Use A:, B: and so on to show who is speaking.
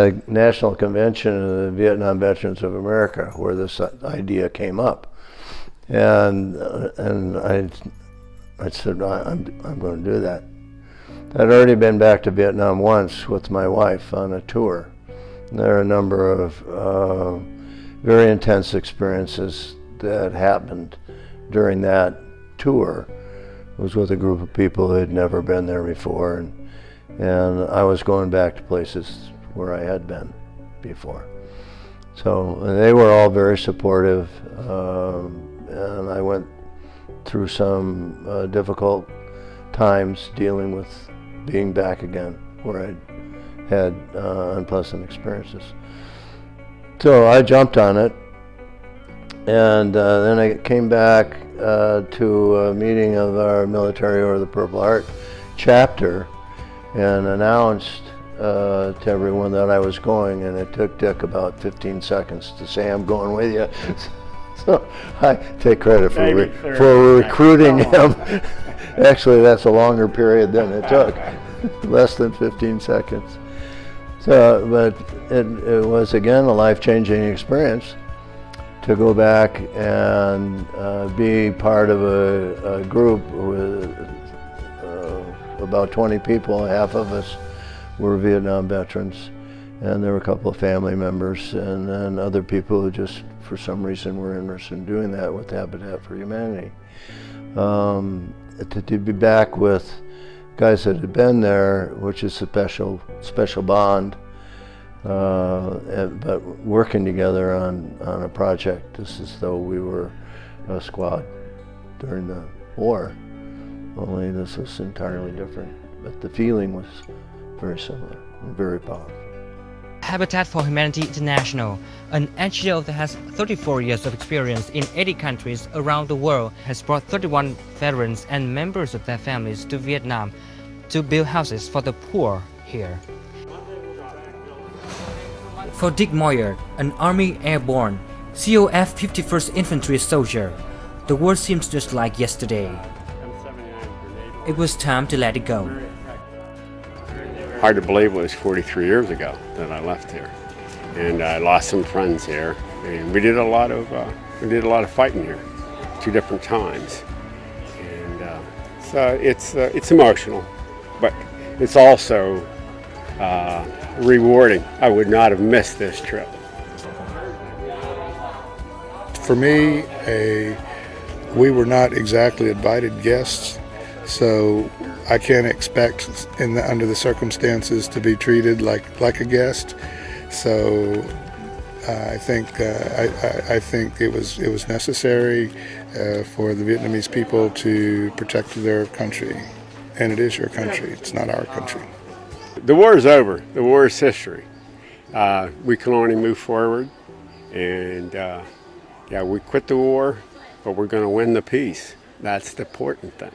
A: the National Convention of the Vietnam Veterans of America, where this idea came up, and I said, I'm going to do that. I'd already been back to Vietnam once with my wife on a tour. There are a number of very intense experiences that happened during that tour. It was with a group of people who had never been there before, and I was going back to places where I had been before. So they were all very supportive, and I went through some difficult times dealing with being back again where I'd had unpleasant experiences. So I jumped on it, and then I came back to a meeting of our Military Order of the Purple Heart chapter and announced to everyone that I was going, and it took Dick about 15 seconds to say, I'm going with you. So I take credit for recruiting him. Actually, that's a longer period than it took, less than 15 seconds. So, but it was again a life-changing experience to go back and be part of a group with about 20 people. Half of us were Vietnam veterans, and there were a couple of family members, and then other people who just, for some reason, were interested in doing that with Habitat for Humanity. To be back with guys that had been there, which is a special bond, but working together on a project just as though we were a squad during the war, only this was entirely different. But the feeling was very similar and very powerful.
B: Habitat for Humanity International, an NGO that has 34 years of experience in 80 countries around the world, has brought 31 veterans and members of their families to Vietnam to build houses for the poor here. For Dick Moyer, an Army Airborne, COF 51st Infantry soldier, the world seems just like yesterday. It was time to let it go.
C: Hard to believe it was 43 years ago that I left here, and I lost some friends here. And we did a lot of fighting here, 2 different times, and so it's emotional, but it's also rewarding. I would not have missed this trip.
D: For me, we were not exactly invited guests, so I can't expect, under the circumstances, to be treated like a guest. So I think it was necessary for the Vietnamese people to protect their country, and it is your country. It's not our country.
C: The war is over. The war is history. We can only move forward, and yeah, we quit the war, but we're going to win the peace. That's the important thing.